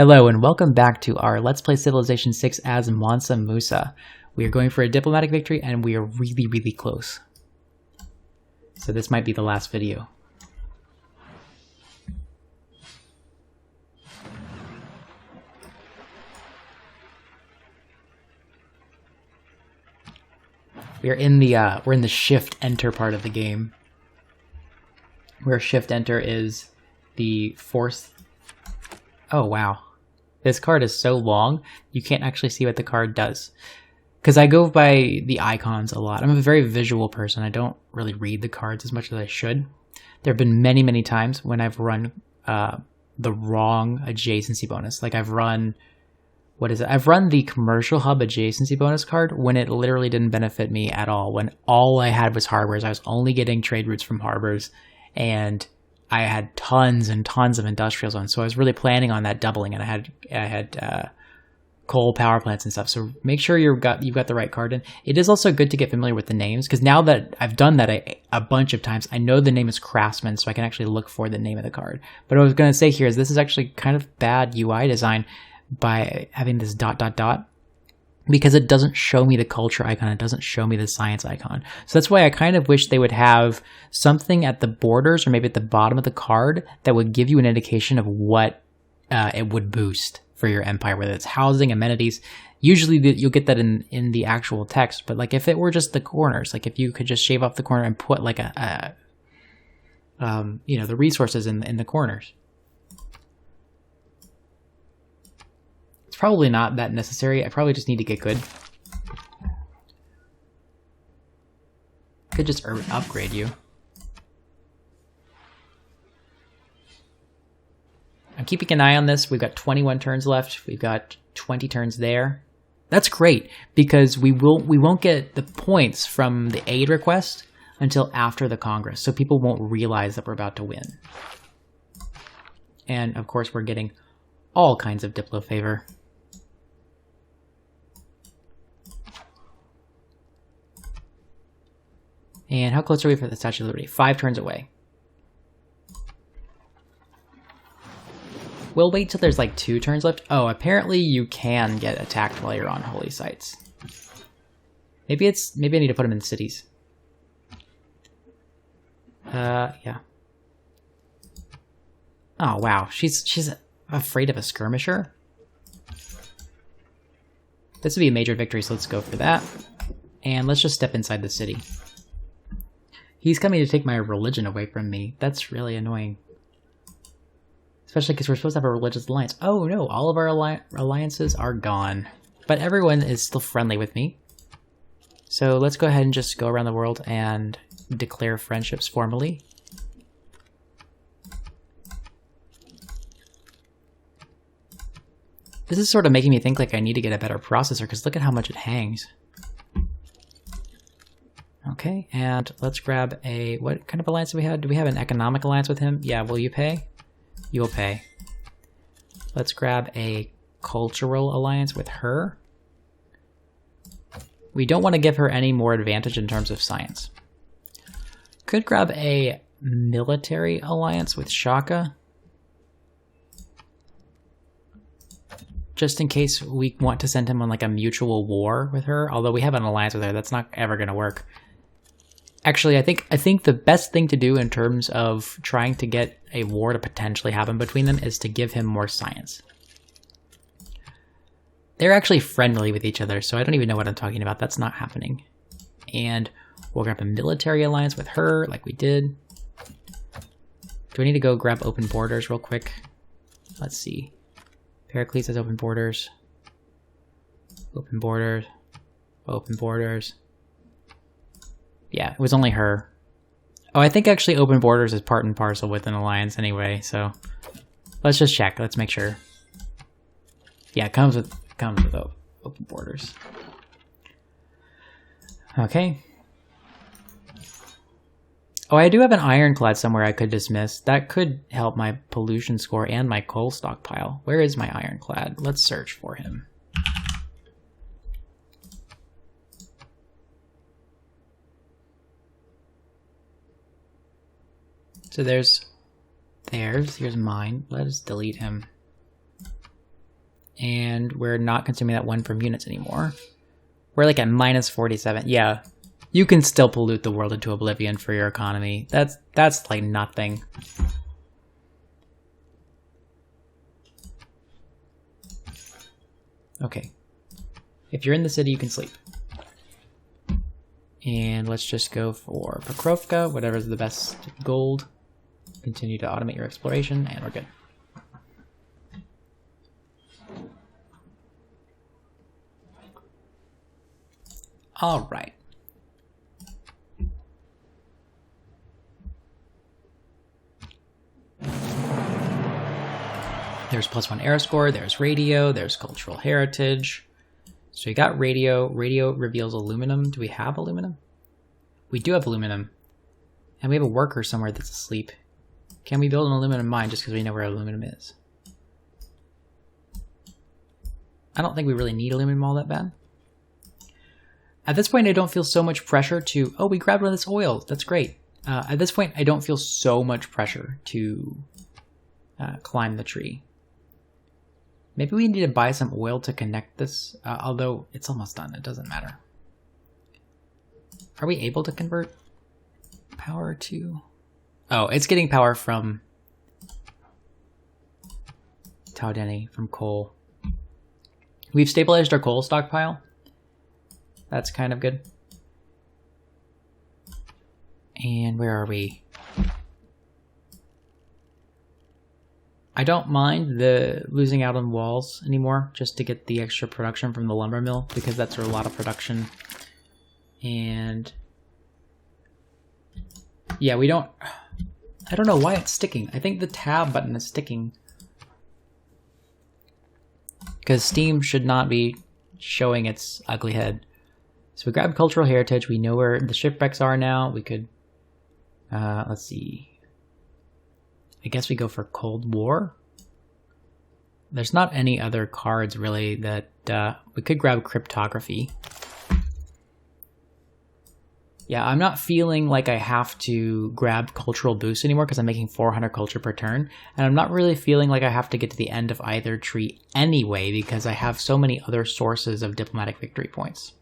Hello and welcome back to our Let's Play Civilization 6 as Mansa Musa. We are going for a diplomatic victory and we are really close. So this might be the last video. We're in the shift enter part of the game. Where shift enter is the force. Oh wow. This card is so long, you can't actually see what the card does. Because I go by the icons a lot. I'm a very visual person. I don't really read the cards as much as I should. There have been many times when I've run the wrong adjacency bonus. Like I've run, what is it? I've run the commercial hub adjacency bonus card when it literally didn't benefit me at all. When all I had was harbors. I was only getting trade routes from harbors. And I had tons and tons of industrial zones, so I was really planning on that doubling, and I had coal power plants and stuff. So make sure you've got the right card in. It is also good to get familiar with the names, because now that I've done that a bunch of times, I know the name is Craftsman, so I can actually look for the name of the card. But what I was going to say here is this is actually kind of bad UI design by having this ... because it doesn't show me the culture icon, it doesn't show me the science icon. So that's why I kind of wish they would have something at the borders or maybe at the bottom of the card that would give you an indication of what it would boost for your empire, whether it's housing, amenities. Usually you'll get that in the actual text, but like if it were just the corners, like if you could just shave off the corner and put like the resources in the corners. Probably not that necessary. I probably just need to get good. Could just upgrade you. I'm keeping an eye on this. We've got 21 turns left. We've got 20 turns there. That's great because we won't get the points from the aid request until after the Congress, so people won't realize that we're about to win. And of course, we're getting all kinds of Diplo favor. And how close are we for the Statue of Liberty? 5 turns away. We'll wait till there's like 2 turns left. Oh, apparently you can get attacked while you're on holy sites. Maybe I need to put them in cities. Yeah. Oh wow, she's afraid of a skirmisher. This would be a major victory, so let's go for that. And let's just step inside the city. He's coming to take my religion away from me. That's really annoying. Especially because we're supposed to have a religious alliance. Oh no, all of our alliances are gone. But everyone is still friendly with me. So let's go ahead and just go around the world and declare friendships formally. This is sort of making me think like I need to get a better processor because look at how much it hangs. Okay, and let's grab what kind of alliance do we have? Do we have an economic alliance with him? Yeah, will you pay? You'll pay. Let's grab a cultural alliance with her. We don't want to give her any more advantage in terms of science. Could grab a military alliance with Shaka. Just in case we want to send him on like a mutual war with her. Although we have an alliance with her, that's not ever going to work. Actually, I think the best thing to do in terms of trying to get a war to potentially happen between them is to give him more science. They're actually friendly with each other, so I don't even know what I'm talking about. That's not happening. And we'll grab a military alliance with her, like we did. Do we need to go grab open borders real quick? Let's see. Pericles has open borders. Open borders. Open borders. Yeah, it was only her. Oh, I think actually open borders is part and parcel with an alliance anyway, so let's just check. Let's make sure. Yeah, it comes with open borders. Okay. Oh, I do have an ironclad somewhere I could dismiss. That could help my pollution score and my coal stockpile. Where is my ironclad? Let's search for him. So here's mine. Let us delete him. and we're not consuming that 1 from units anymore. We're like at minus 47. Yeah, you can still pollute the world into oblivion for your economy. That's like nothing. Okay. If you're in the city, you can sleep. And let's just go for Pokrovka, whatever's the best gold. Continue to automate your exploration, and we're good. All right. There's +1 air score, there's radio, there's cultural heritage. So we got radio. Radio reveals aluminum. Do we have aluminum? We do have aluminum. And we have a worker somewhere that's asleep. Can we build an aluminum mine just because we know where aluminum is? I don't think we really need aluminum all that bad. At this point, I don't feel so much pressure to... Oh, we grabbed one of this oil. That's great. At this point, I don't feel so much pressure to climb the tree. Maybe we need to buy some oil to connect this, although it's almost done. It doesn't matter. Are we able to convert power to... Oh, it's getting power from Taudeni, from coal. We've stabilized our coal stockpile. That's kind of good. And where are we? I don't mind the losing out on walls anymore, just to get the extra production from the lumber mill, because that's a lot of production. And yeah, we don't... I don't know why it's sticking. I think the tab button is sticking. Because Steam should not be showing its ugly head. So we grab cultural heritage. We know where the shipwrecks are now. We could... let's see. I guess we go for Cold War. There's not any other cards really that... we could grab cryptography. Yeah, I'm not feeling like I have to grab cultural boost anymore because I'm making 400 culture per turn. And I'm not really feeling like I have to get to the end of either tree anyway because I have so many other sources of diplomatic victory points.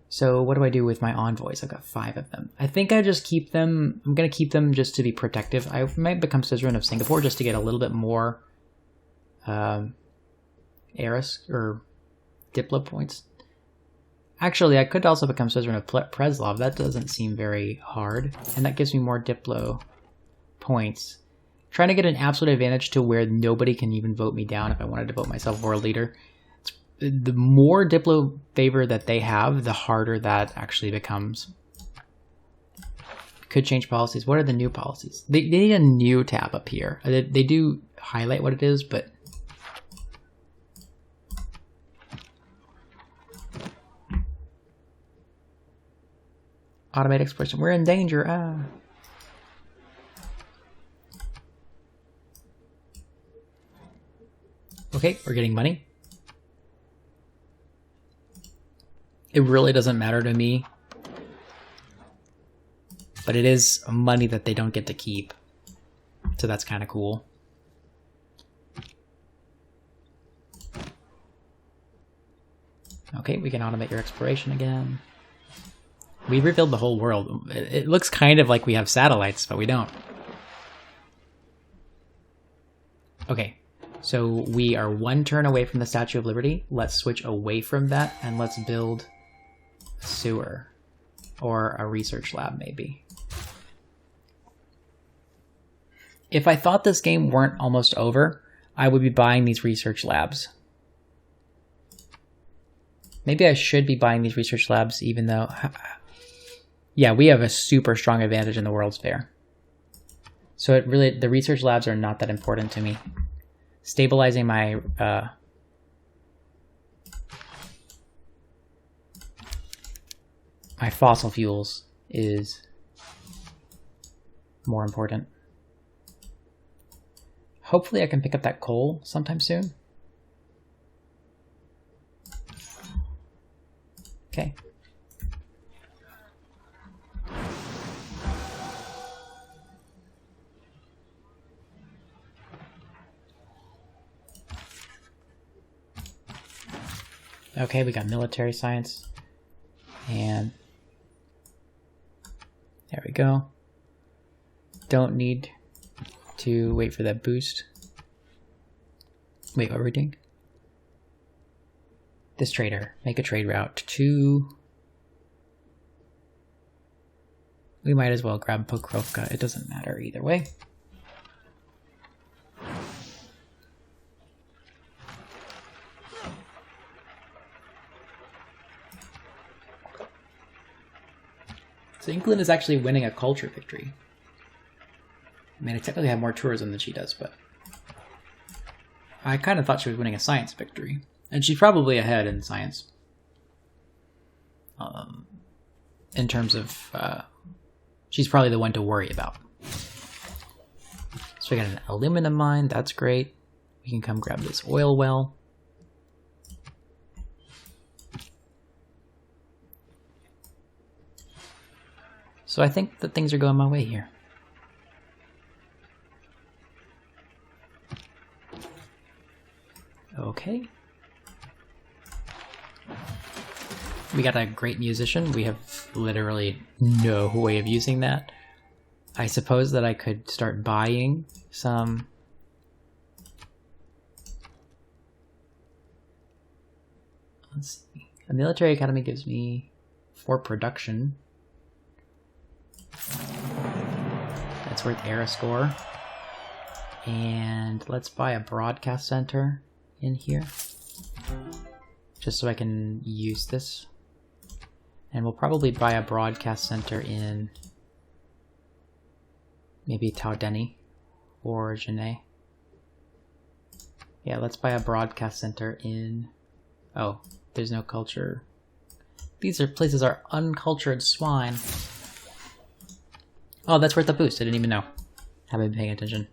So what do I do with my envoys? I've got 5 of them. I think I just keep them. I'm going to keep them just to be protective. I might become Suzerain of Singapore just to get a little bit more heiress or Diplo points. Actually, I could also become Suzerain of Preslov. That doesn't seem very hard. And that gives me more Diplo points. Trying to get an absolute advantage to where nobody can even vote me down if I wanted to vote myself world leader. The more Diplo favor that they have, the harder that actually becomes. Could change policies. What are the new policies? They need a new tab up here. They do highlight what it is, but... Automate exploration. We're in danger. Ah. Okay, we're getting money. It really doesn't matter to me. But it is money that they don't get to keep. So that's kind of cool. Okay, we can automate your exploration again. We revealed the whole world. It looks kind of like we have satellites, but we don't. Okay, so we are 1 turn away from the Statue of Liberty. Let's switch away from that and let's build a sewer. Or a research lab, maybe. If I thought this game weren't almost over, I would be buying these research labs. Maybe I should be buying these research labs even though... Yeah, we have a super strong advantage in the World's Fair. So it really, the research labs are not that important to me. Stabilizing my my fossil fuels is more important. Hopefully I can pick up that coal sometime soon. Okay. Okay, we got military science. And there we go. Don't need to wait for that boost. Wait, what were we doing? This trader. Make a trade route to... We might as well grab Pokrovka. It doesn't matter either way. So England is actually winning a culture victory. I mean, I technically have more tourism than she does, but... I kind of thought she was winning a science victory. And she's probably ahead in science. In terms of... she's probably the one to worry about. So we got an aluminum mine. That's great. We can come grab this oil well. So I think that things are going my way here. Okay. We got a great musician. We have literally no way of using that. I suppose that I could start buying some... Let's see. A military academy gives me 4 production. That's worth era score. And let's buy a broadcast center in here. Just so I can use this. And we'll probably buy a broadcast center in maybe Taudeni or Genet. Yeah, let's buy a broadcast center in... Oh, there's no culture. These places are uncultured swine. Oh, that's worth a boost. I didn't even know. Haven't been paying attention.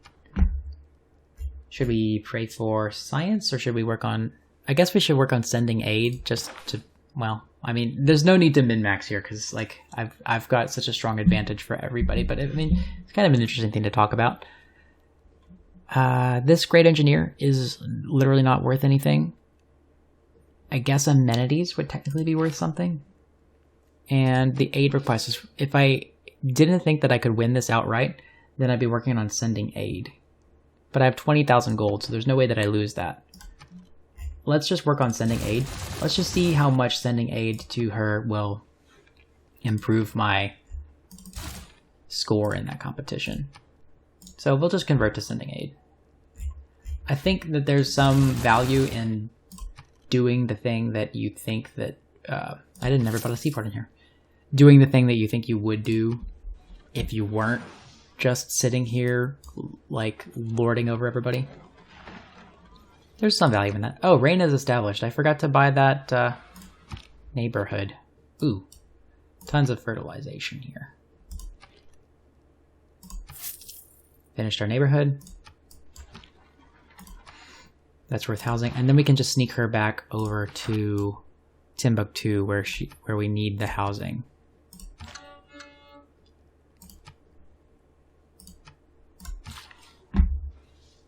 Should we pray for science, or should we work on... I guess we should work on sending aid just to... Well, I mean, there's no need to min-max here, because like I've got such a strong advantage for everybody, but I mean, it's kind of an interesting thing to talk about. This great engineer is literally not worth anything. I guess amenities would technically be worth something. And the aid request is... If I didn't think that I could win this outright, then I'd be working on sending aid. But I have 20,000 gold, so there's no way that I lose that. Let's just work on sending aid. Let's just see how much sending aid to her will improve my score in that competition. So we'll just convert to sending aid. I think that there's some value in doing the thing that you think that... I didn't never put a C part in here. Doing the thing that you think you would do if you weren't just sitting here, like, lording over everybody. There's some value in that. Oh, rain is established. I forgot to buy that neighborhood. Ooh, tons of fertilization here. Finished our neighborhood. That's worth housing. And then we can just sneak her back over to Timbuktu, where we need the housing.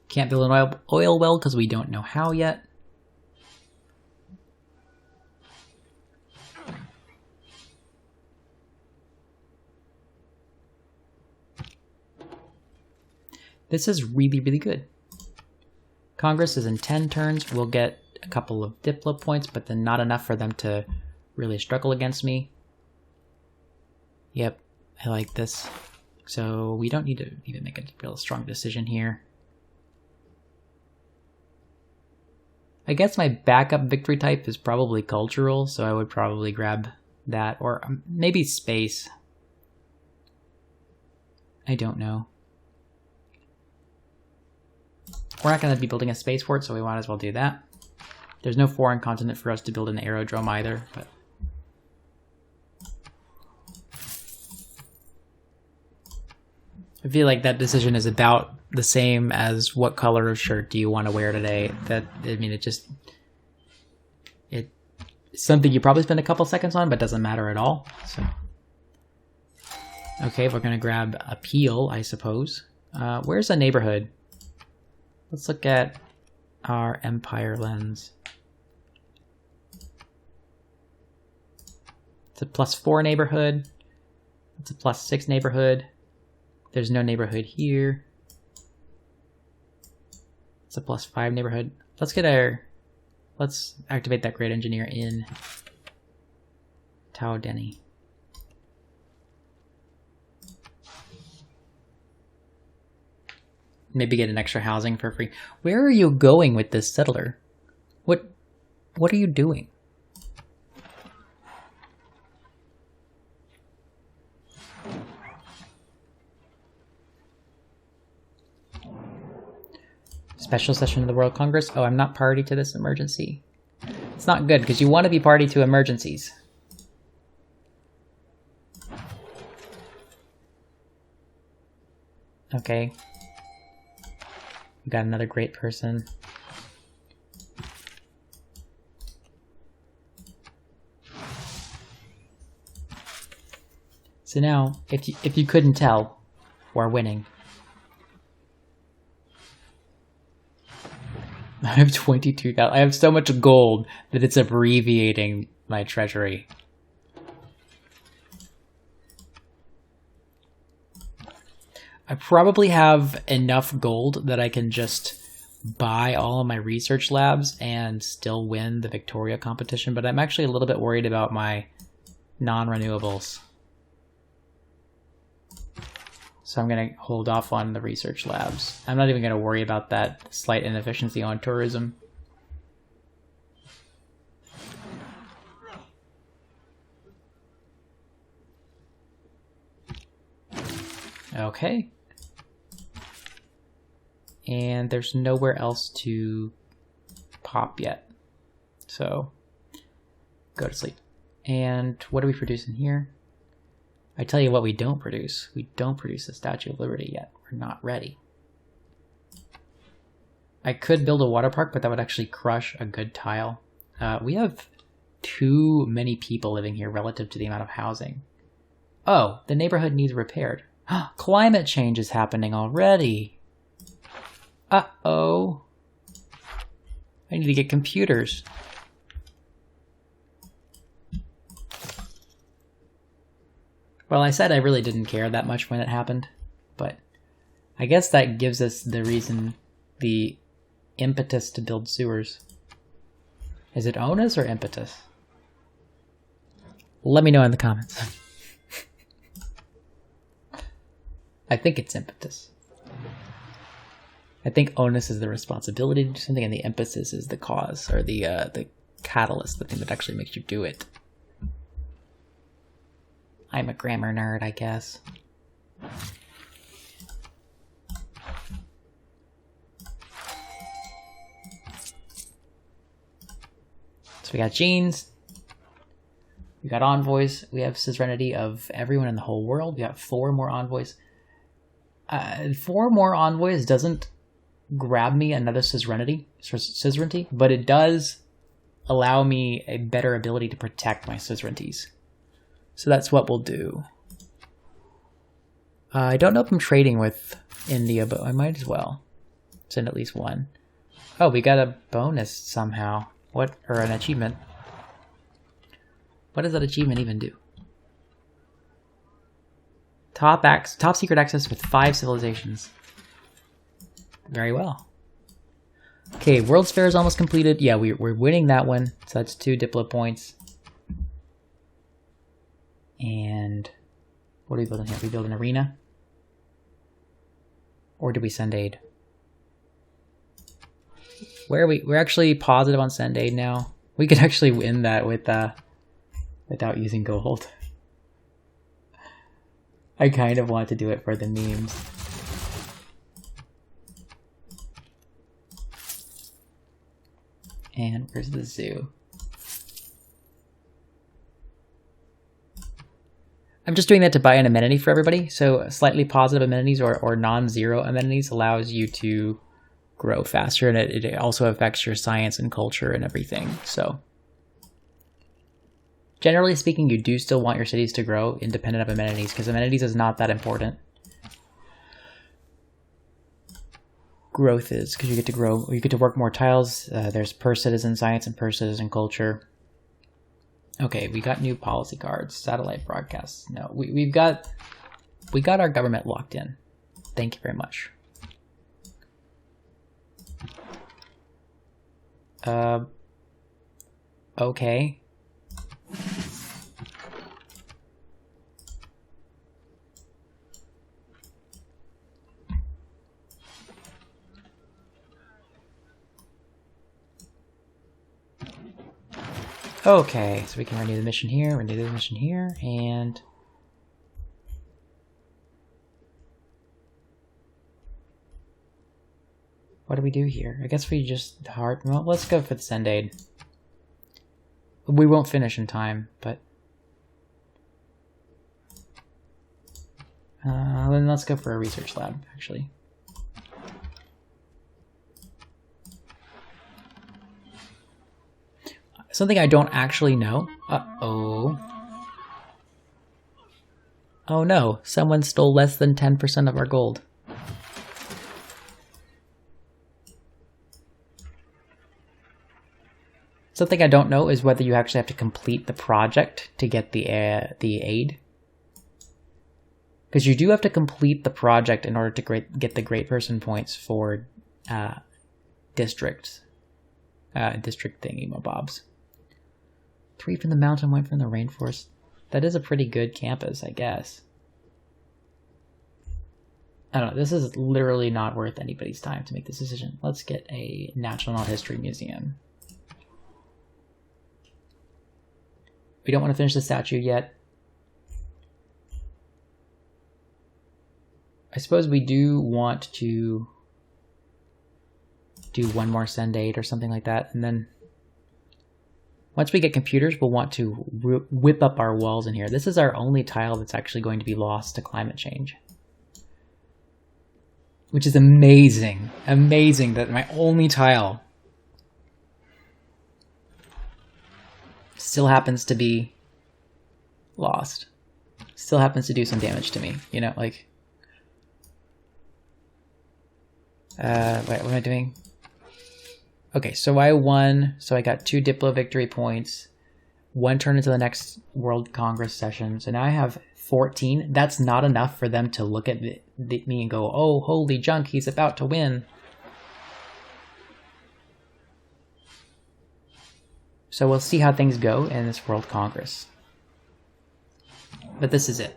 Can't build an oil well because we don't know how yet. This is really, really good. Congress is in 10 turns. We'll get a couple of Diplo points, but then not enough for them to really struggle against me. Yep, I like this. So we don't need to even make a real strong decision here. I guess my backup victory type is probably cultural, so I would probably grab that, or maybe space. I don't know. We're not going to be building a spaceport, so we might as well do that. There's no foreign continent for us to build an aerodrome either, but... I feel like that decision is about the same as what color of shirt do you want to wear today. That, I mean, it's something you probably spend a couple seconds on, but doesn't matter at all. So, okay, we're gonna grab a peel, I suppose. Where's a neighborhood? Let's look at our empire lens. It's a +4 neighborhood. It's a +6 neighborhood. There's no neighborhood here. It's a +5 neighborhood. Let's activate that great engineer in Tao Denny. Maybe get an extra housing for free. Where are you going with this settler? What are you doing? Special session of the World Congress. Oh, I'm not party to this emergency. It's not good because you want to be party to emergencies. Okay. We got another great person. So now, if you couldn't tell, we're winning. I have 22,000. I have so much gold that it's abbreviating my treasury. I probably have enough gold that I can just buy all of my research labs and still win the Victoria competition, but I'm actually a little bit worried about my non-renewables. So I'm going to hold off on the research labs. I'm not even going to worry about that slight inefficiency on tourism. Okay. And there's nowhere else to pop yet. So go to sleep. And what are we producing here? I tell you what we don't produce. We don't produce the Statue of Liberty yet. We're not ready. I could build a water park, but that would actually crush a good tile. We have too many people living here relative to the amount of housing. Oh, the neighborhood needs repaired. Climate change is happening already. Uh-oh. I need to get computers. Well, I said I really didn't care that much when it happened, but I guess that gives us the reason, the impetus to build sewers. Is it onus or impetus? Let me know in the comments. I think it's impetus. I think onus is the responsibility to do something, and the impetus is the cause, or the catalyst, the thing that actually makes you do it. I'm a grammar nerd, I guess. So we got genes. We got envoys. We have suzerainty of everyone in the whole world. We got 4 more envoys. 4 more envoys doesn't grab me another suzerainty, but it does allow me a better ability to protect my suzerainties. So that's what we'll do. I don't know if I'm trading with India, but I might as well send at least one. Oh, we got a bonus somehow. What, or an achievement. What does that achievement even do? Top secret access with 5 civilizations. Very well. Okay, World's Fair is almost completed. Yeah, we're winning that one. So that's 2 Diplo points. And what are we building here? We build an arena? Or do we send aid? Where are we? We're actually positive on send aid now. We could actually win that with without using gold. I kind of want to do it for the memes. And where's the zoo? I'm just doing that to buy an amenity for everybody. So slightly positive amenities or non-zero amenities allows you to grow faster, and it also affects your science and culture and everything. So generally speaking, you do still want your cities to grow independent of amenities, because amenities is not that important. Growth is, because you get to grow, you get to work more tiles. There's per citizen science and per citizen culture. Okay, we got new policy cards, satellite broadcasts. No, we got our government locked in. Thank you very much. Okay. Okay, so we can renew the mission here, and what do we do here? I guess we just well, let's go for the send aid. We won't finish in time, but then let's go for a research lab, actually. Something I don't actually know. Uh-oh. Oh no, someone stole less than 10% of our gold. Something I don't know is whether you actually have to complete the project to get the aid. Because you do have to complete the project in order to get the great person points for district thingy-mabobs. 3 from the mountain, 1 from the rainforest. That is a pretty good campus, I guess. I don't know, this is literally not worth anybody's time to make this decision. Let's get a National History Museum. We don't want to finish the statue yet. I suppose we do want to do one more send aid or something like that, and then once we get computers, we'll want to whip up our walls in here. This is our only tile that's actually going to be lost to climate change. Which is amazing. Amazing that my only tile still happens to be lost. Still happens to do some damage to me. You know, like... wait, what am I doing? Okay, so I won, so I got 2 Diplo victory points, 1 turn into the next World Congress session, so now I have 14. That's not enough for them to look at me and go, oh, holy junk, he's about to win. So we'll see how things go in this World Congress. But this is it.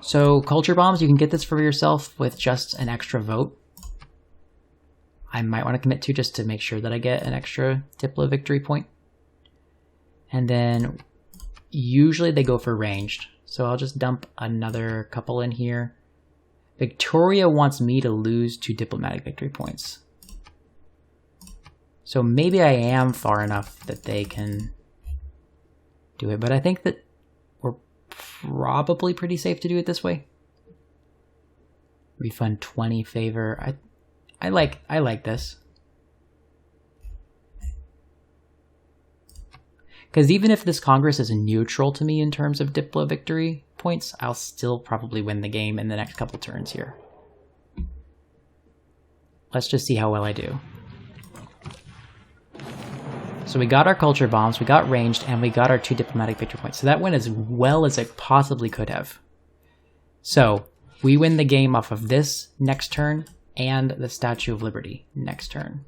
So culture bombs, you can get this for yourself with just an extra vote. I might want to commit to just to make sure that I get an extra Diplo victory point. And then usually they go for ranged. So I'll just dump another couple in here. Victoria wants me to lose 2 diplomatic victory points. So maybe I am far enough that they can do it. But I think that we're probably pretty safe to do it this way. Refund 20 favor. I like this. Because even if this Congress is neutral to me in terms of Diplo victory points, I'll still probably win the game in the next couple turns here. Let's just see how well I do. So we got our culture bombs, we got ranged, and we got our 2 diplomatic victory points. So that went as well as it possibly could have. So we win the game off of this next turn, and the Statue of Liberty next turn.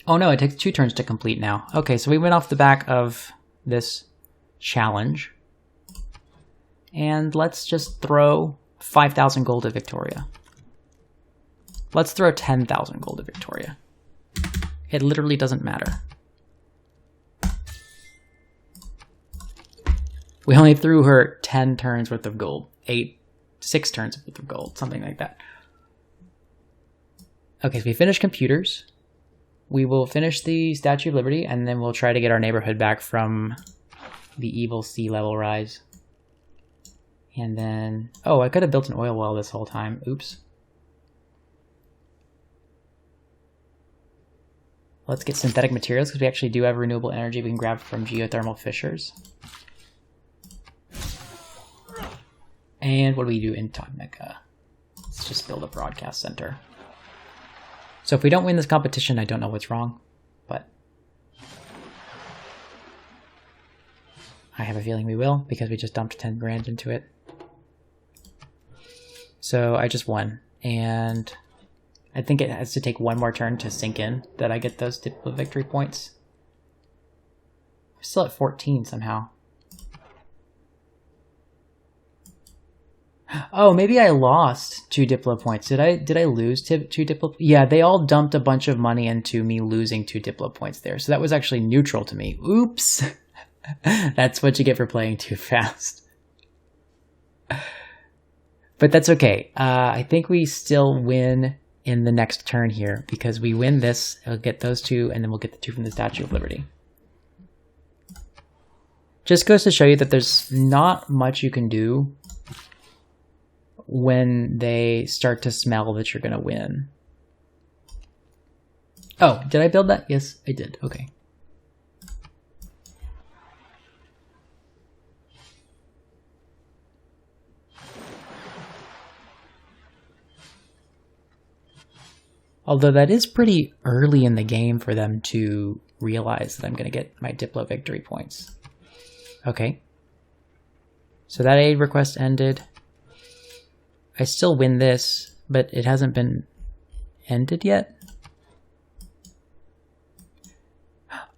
Oh no, it takes 2 turns to complete now. Okay, so we went off the back of this challenge. And let's just throw 5,000 gold at Victoria. Let's throw 10,000 gold at Victoria. It literally doesn't matter. We only threw her 10 turns worth of gold. 6 turns worth of gold, something like that. Okay, so we finished computers. We will finish the Statue of Liberty, and then we'll try to get our neighborhood back from the evil sea level rise. And then... oh, I could have built an oil well this whole time. Oops. Let's get synthetic materials, because we actually do have renewable energy we can grab from geothermal fissures. And what do we do in Totmeca? Let's just build a broadcast center. So if we don't win this competition, I don't know what's wrong, but I have a feeling we will because we just dumped 10 grand into it. So I just won, and I think it has to take one more turn to sink in that I get those Diplo victory points. I'm still at 14 somehow. Oh, maybe I lost 2 Diplo points. Did I lose 2 Diplo? Yeah, they all dumped a bunch of money into me losing 2 Diplo points there. So that was actually neutral to me. Oops. That's what you get for playing too fast. But that's okay. I think we still win in the next turn here because we win this. We'll get those 2, and then we'll get the 2 from the Statue of Liberty. Just goes to show you that there's not much you can do when they start to smell that you're going to win. Oh, did I build that? Yes, I did. Okay. Although that is pretty early in the game for them to realize that I'm going to get my Diplo victory points. Okay. So that aid request ended. I still win this, but it hasn't been ended yet.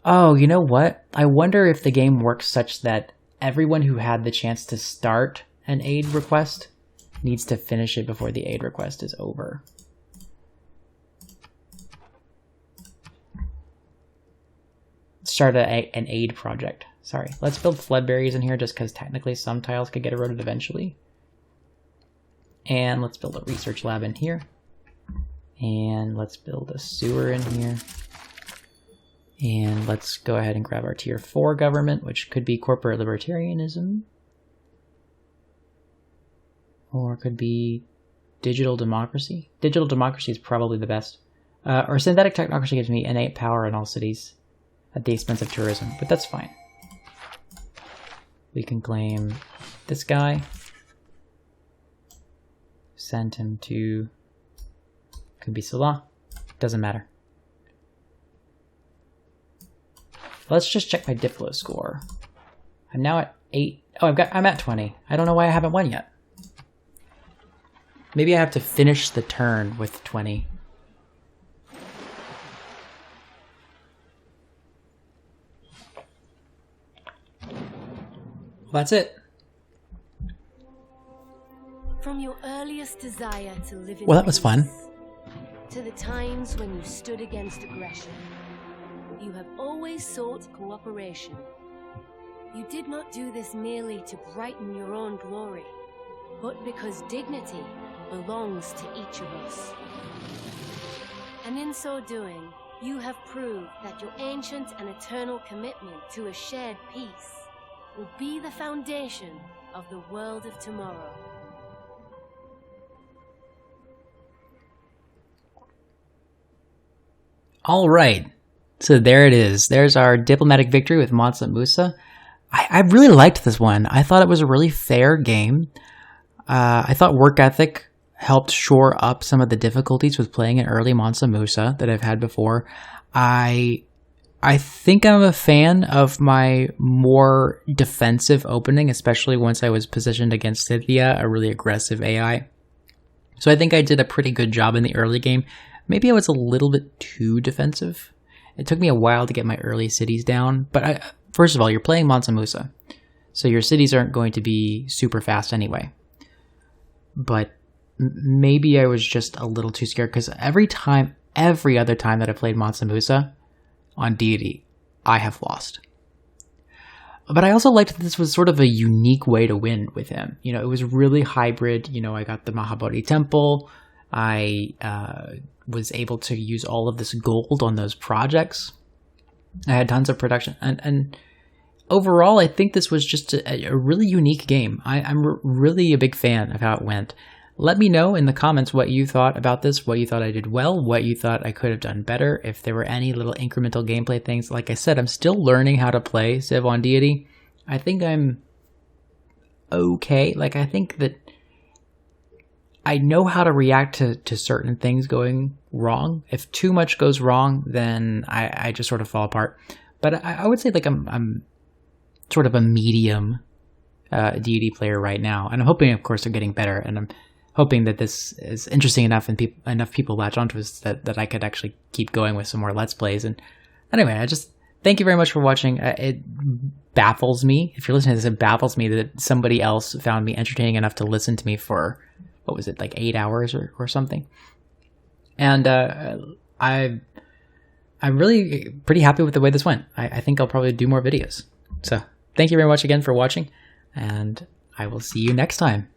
Oh, you know what? I wonder if the game works such that everyone who had the chance to start an aid request needs to finish it before the aid request is over. Start an aid project. Sorry. Let's build floodberries in here just because technically some tiles could get eroded eventually. And let's build a research lab in here. And let's build a sewer in here. And let's go ahead and grab our tier 4 government, which could be corporate libertarianism. Or it could be digital democracy. Digital democracy is probably the best. Or synthetic technocracy gives me innate power in all cities at the expense of tourism, but that's fine. We can claim this guy. Send him to Kubi Salah. Doesn't matter. Let's just check my Diplo score. I'm now at 8. Oh, I'm at 20. I don't know why I haven't won yet. Maybe I have to finish the turn with 20. Well, that's it. From your earliest desire to live in Well, that was fun. To the times when you stood against aggression, you have always sought cooperation. You did not do this merely to brighten your own glory, but because dignity belongs to each of us. And in so doing, you have proved that your ancient and eternal commitment to a shared peace will be the foundation of the world of tomorrow. All right. So there it is. There's our diplomatic victory with Mansa Musa. I really liked this one. I thought it was a really fair game. I thought work ethic helped shore up some of the difficulties with playing an early Mansa Musa that I've had before. I think I'm a fan of my more defensive opening, especially once I was positioned against Scythia, a really aggressive AI. So I think I did a pretty good job in the early game. Maybe I was a little bit too defensive. It took me a while to get my early cities down, but first of all, you're playing Mansa Musa, so your cities aren't going to be super fast anyway. But maybe I was just a little too scared, because every other time that I played Mansa Musa on Deity, I have lost. But I also liked that this was sort of a unique way to win with him. You know, it was really hybrid. You know, I got the Mahabodhi Temple. I was able to use all of this gold on those projects. I had tons of production. And overall, I think this was just a really unique game. I'm really a big fan of how it went. Let me know in the comments what you thought about this, what you thought I did well, what you thought I could have done better, if there were any little incremental gameplay things. Like I said, I'm still learning how to play Civ on Deity. I think I'm okay. Like, I think that I know how to react to certain things going wrong. If too much goes wrong, then I just sort of fall apart. But I would say like I'm sort of a medium Deity player right now, and I'm hoping, of course, they're getting better, and I'm hoping that this is interesting enough and enough people latch onto us that I could actually keep going with some more Let's Plays. And anyway, I just thank you very much for watching. It baffles me, if you're listening to this, it baffles me that somebody else found me entertaining enough to listen to me for, what was it, like 8 hours or something. And I'm really pretty happy with the way this went. I think I'll probably do more videos. So thank you very much again for watching, and I will see you next time.